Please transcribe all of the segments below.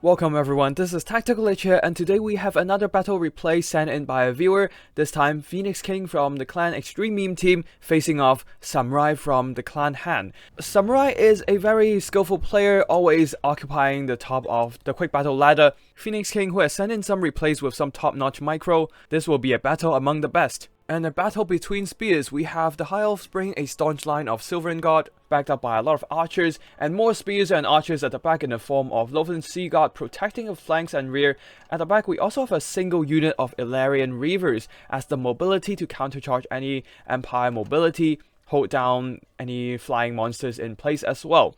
Welcome everyone, this is Tactical Lich here, and today we have another battle replay sent in by a viewer, this time Phoenix King from the clan Extreme Meme team facing off Samurai from the clan Han. Samurai is a very skillful player, always occupying the top of the quick battle ladder. Phoenix King, who has sent in some replays with some top-notch micro. This will be a battle among the best. And a battle between spears, we have the High Elves bring a staunch line of Silvern Guard, backed up by a lot of archers, and more spears and archers at the back in the form of Lothern Sea Guard protecting the flanks and rear. At the back we also have a single unit of Illyrian Reavers as the mobility to countercharge any Empire mobility, hold down any flying monsters in place as well.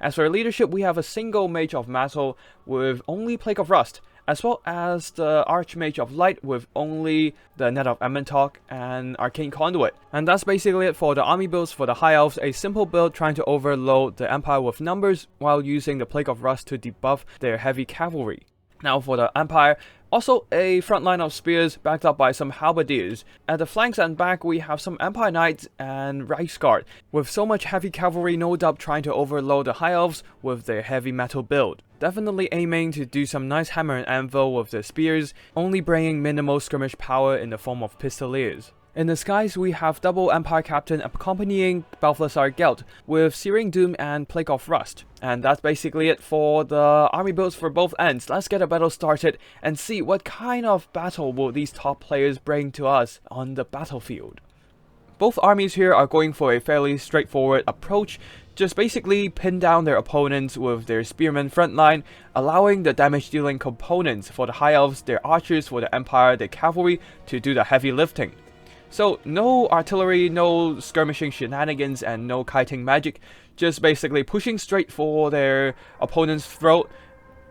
As for leadership, we have a single Mage of Metal with only Plague of Rust, as well as the Archmage of Light with only the Net of Emmentalk and Arcane Conduit. And that's basically it for the army builds for the High Elves, a simple build trying to overload the Empire with numbers while using the Plague of Rust to debuff their heavy cavalry. Now for the Empire, also a front line of spears backed up by some halberdiers. At the flanks and back we have some Empire Knights and Reichsguard, with so much heavy cavalry no doubt trying to overload the High Elves with their heavy metal build. Definitely aiming to do some nice hammer and anvil with the spears, only bringing minimal skirmish power in the form of pistoliers. In the skies, we have double Empire Captain accompanying Balthasar Gelt with Searing Doom and Plague of Rust. And that's basically it for the army builds for both ends. Let's get a battle started and see what kind of battle will these top players bring to us on the battlefield. Both armies here are going for a fairly straightforward approach, just basically pin down their opponents with their spearmen frontline, allowing the damage dealing components for the High Elves, their archers for the Empire, their cavalry to do the heavy lifting. So no artillery, no skirmishing shenanigans, and no kiting magic, just basically pushing straight for their opponent's throat,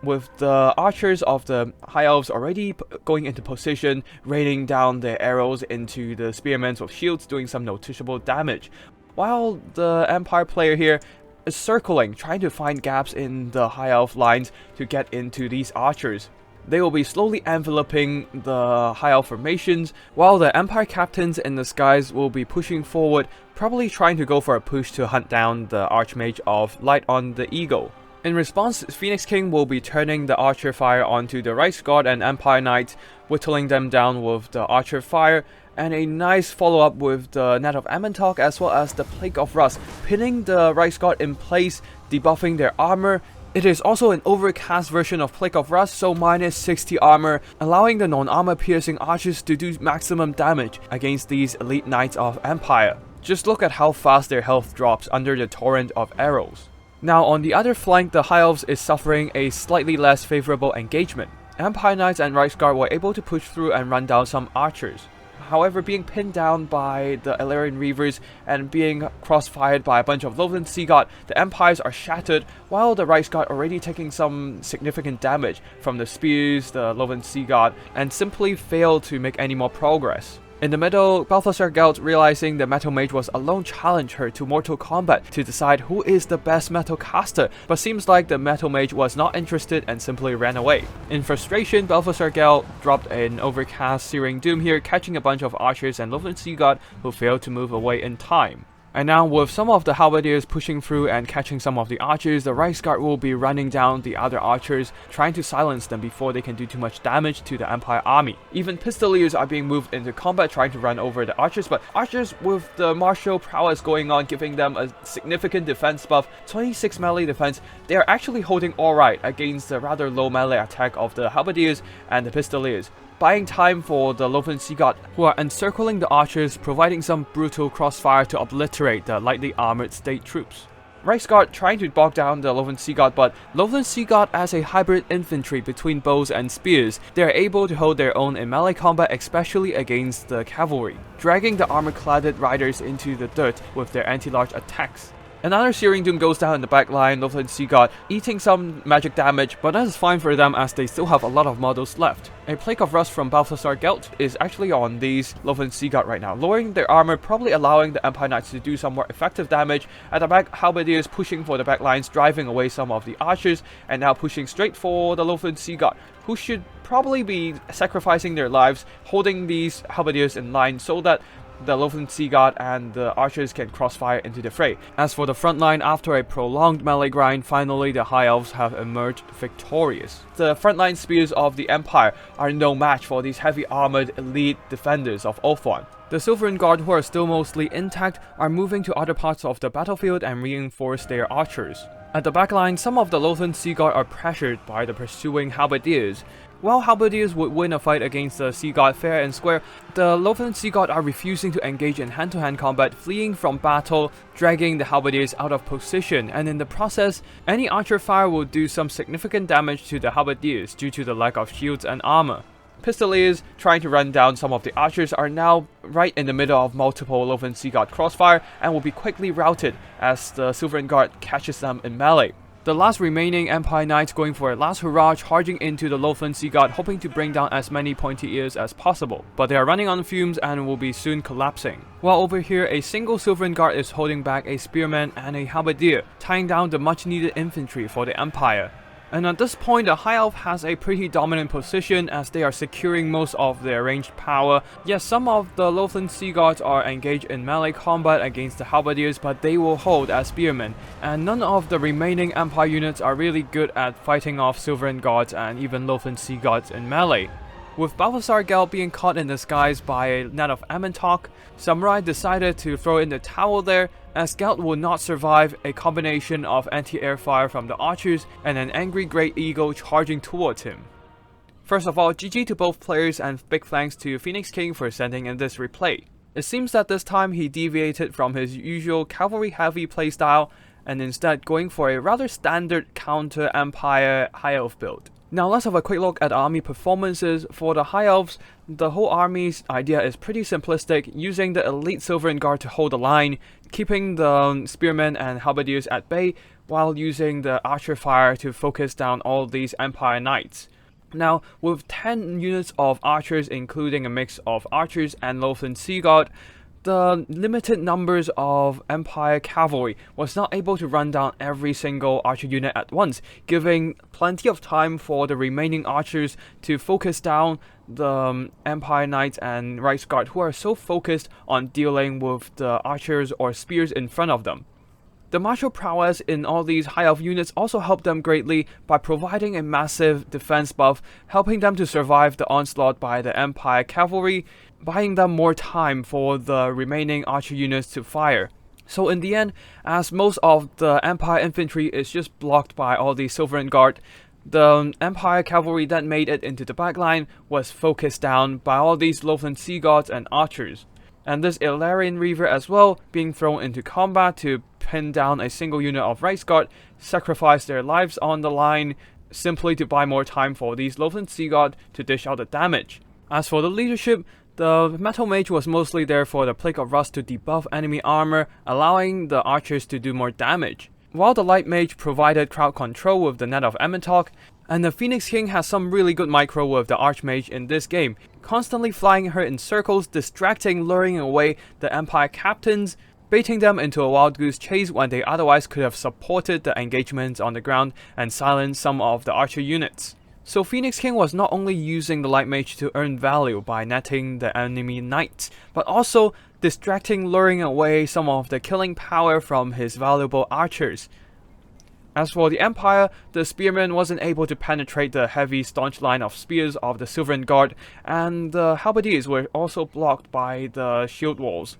with the archers of the High Elves already going into position, raining down their arrows into the spearmen with shields, doing some noticeable damage. While the Empire player here is circling, trying to find gaps in the High Elf lines to get into these archers. They will be slowly enveloping the High Elf formations, while the Empire captains in the skies will be pushing forward, probably trying to go for a push to hunt down the Archmage of Light on the Eagle. In response, Phoenix King will be turning the archer fire onto the Reichsguard and Empire Knights, whittling them down with the archer fire, and a nice follow-up with the Net of Emmentalk as well as the Plague of Rust, pinning the Reichsguard in place, debuffing their armor. It is also an overcast version of Plague of Rust, so minus 60 armor, allowing the non-armor piercing archers to do maximum damage against these elite knights of Empire. Just look at how fast their health drops under the torrent of arrows. Now on the other flank, the High Elves is suffering a slightly less favorable engagement. Empire Knights and Reichsguard were able to push through and run down some archers. However, being pinned down by the Illyrian Reavers and being cross-fired by a bunch of Lothern Sea Guard, the Empires are shattered, while the Reichsguard already taking some significant damage from the spears, the Lothern Sea Guard, and simply fail to make any more progress. In the middle, Balthasar Gelt, realizing the Metal Mage was alone, challenged her to mortal combat to decide who is the best metal caster, but seems like the Metal Mage was not interested and simply ran away. In frustration, Balthasar Gelt dropped an overcast Searing Doom here, catching a bunch of archers and Lothern Sea Guard who failed to move away in time. And now with some of the halberdiers pushing through and catching some of the archers, the Reichsguard will be running down the other archers, trying to silence them before they can do too much damage to the Empire army. Even pistoliers are being moved into combat, trying to run over the archers, but archers with the martial prowess going on, giving them a significant defense buff, 26 melee defense, they are actually holding alright against the rather low melee attack of the halberdiers and the pistoliers, buying time for the Lothern Sea Guard, who are encircling the archers, providing some brutal crossfire to obliterate the lightly armored state troops. Reichsguard trying to bog down the Lothern Sea Guard, but Lothern Sea Guard as a hybrid infantry between bows and spears, they are able to hold their own in melee combat, especially against the cavalry, dragging the armor-cladded riders into the dirt with their anti-large attacks. Another Searing Doom goes down in the back line, Lothern Sea Guard eating some magic damage, but that is fine for them as they still have a lot of models left. A Plague of Rust from Balthasar Gelt is actually on these Lothern Sea Guard right now, lowering their armor, probably allowing the Empire Knights to do some more effective damage. At the back, halberdiers pushing for the back lines, driving away some of the archers, and now pushing straight for the Lothern Sea Guard, who should probably be sacrificing their lives, holding these halberdiers in line so that the Lothland Sea God and the archers can crossfire into the fray. As for the front line, after a prolonged melee grind, finally the High Elves have emerged victorious. The frontline spears of the Empire are no match for these heavy armored elite defenders of Ulthuan. The Silverin Guard, who are still mostly intact, are moving to other parts of the battlefield and reinforce their archers. At the backline, some of the Lothland Sea Guard are pressured by the pursuing halberdiers. While halberdiers would win a fight against the Sea God fair and square, the Lothland Sea God are refusing to engage in hand-to-hand combat, fleeing from battle, dragging the halberdiers out of position, and in the process, any archer fire will do some significant damage to the halberdiers due to the lack of shields and armor. Pistoliers trying to run down some of the archers are now right in the middle of multiple Lothland Sea God crossfire and will be quickly routed as the Silverin Guard catches them in melee. The last remaining Empire Knights going for a last hurrah, charging into the Lothland Sea God, hoping to bring down as many pointy ears as possible, but they are running on fumes and will be soon collapsing. While over here, a single Silverin Guard is holding back a spearman and a halberdier, tying down the much needed infantry for the Empire. And at this point, the High Elf has a pretty dominant position as they are securing most of their ranged power. Yes, some of the Lothland Sea Gods are engaged in melee combat against the halberdiers, but they will hold as spearmen. And none of the remaining Empire units are really good at fighting off Silverin Gods and even Lothland Sea Gods in melee. With Balthasar Gelt being caught in disguise by a net of Amentok, Samurai decided to throw in the towel there, as Gelt will not survive a combination of anti-air fire from the archers and an angry Great Eagle charging towards him. First of all, GG to both players and big thanks to Phoenix King for sending in this replay. It seems that this time he deviated from his usual cavalry heavy playstyle and instead going for a rather standard counter Empire High Elf build. Now let's have a quick look at army performances. For the High Elves, the whole army's idea is pretty simplistic, using the elite Silverin Guard to hold the line, keeping the spearmen and halberdiers at bay, while using the archer fire to focus down all these Empire Knights. Now, with 10 units of archers, including a mix of archers and Lothland Sea God, the limited numbers of Empire cavalry was not able to run down every single archer unit at once, giving plenty of time for the remaining archers to focus down the Empire Knights and Reichsguard, who are so focused on dealing with the archers or spears in front of them. The martial prowess in all these High Elf units also helped them greatly by providing a massive defense buff, helping them to survive the onslaught by the Empire cavalry, buying them more time for the remaining archer units to fire. So in the end, as most of the Empire infantry is just blocked by all the Silverin Guard, the Empire cavalry that made it into the backline was focused down by all these Lothland Sea Gods and archers. And this Illyrian Reaver as well, being thrown into combat to pin down a single unit of Reichsguard, sacrifice their lives on the line simply to buy more time for these Lothland Sea God to dish out the damage. As for the leadership, the Metal Mage was mostly there for the Plague of Rust to debuff enemy armor, allowing the archers to do more damage, while the Light Mage provided crowd control with the net of Amentok, and the Phoenix King has some really good micro with the Archmage in this game, constantly flying her in circles, distracting, luring away the Empire captains, baiting them into a wild goose chase when they otherwise could have supported the engagements on the ground and silenced some of the archer units. So Phoenix King was not only using the Light Mage to earn value by netting the enemy knights, but also distracting, luring away some of the killing power from his valuable archers. As for the Empire, the Spearman wasn't able to penetrate the heavy staunch line of spears of the Silverin Guard, and the Halberdiers were also blocked by the shield walls.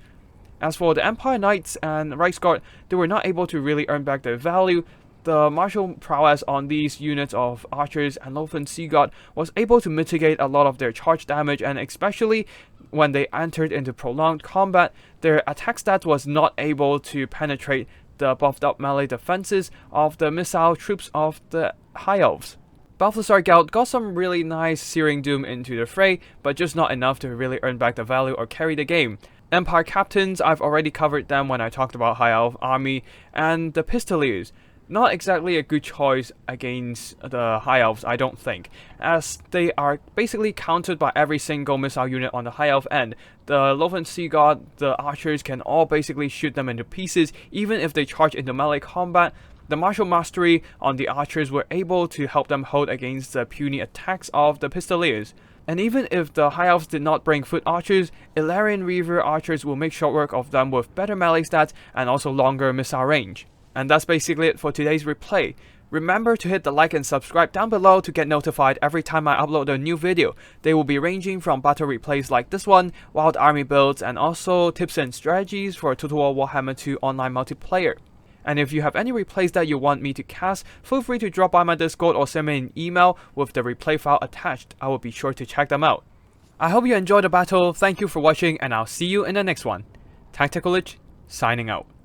As for the Empire Knights and Reichsguard, they were not able to really earn back their value. The martial prowess on these units of archers and Lothland Sea God was able to mitigate a lot of their charge damage, and especially when they entered into prolonged combat, their attack stats was not able to penetrate the buffed up melee defenses of the missile troops of the High Elves. Balthasar Gelt got some really nice Searing Doom into the fray, but just not enough to really earn back the value or carry the game. Empire Captains, I've already covered them when I talked about High Elf Army, and the Pistoliers. Not exactly a good choice against the High Elves, I don't think, as they are basically countered by every single missile unit on the High Elf end. The Lothland Sea God, the archers can all basically shoot them into pieces, even if they charge into melee combat. The martial mastery on the archers were able to help them hold against the puny attacks of the Pistoliers. And even if the High Elves did not bring foot archers, Illyrian Reaver archers will make short work of them with better melee stats and also longer missile range. And that's basically it for today's replay. Remember to hit the like and subscribe down below to get notified every time I upload a new video. They will be ranging from battle replays like this one, wild army builds, and also tips and strategies for Total War Warhammer 2 online multiplayer. And if you have any replays that you want me to cast, feel free to drop by my Discord or send me an email with the replay file attached. I will be sure to check them out. I hope you enjoyed the battle, thank you for watching, and I'll see you in the next one. Tactical Lich, signing out.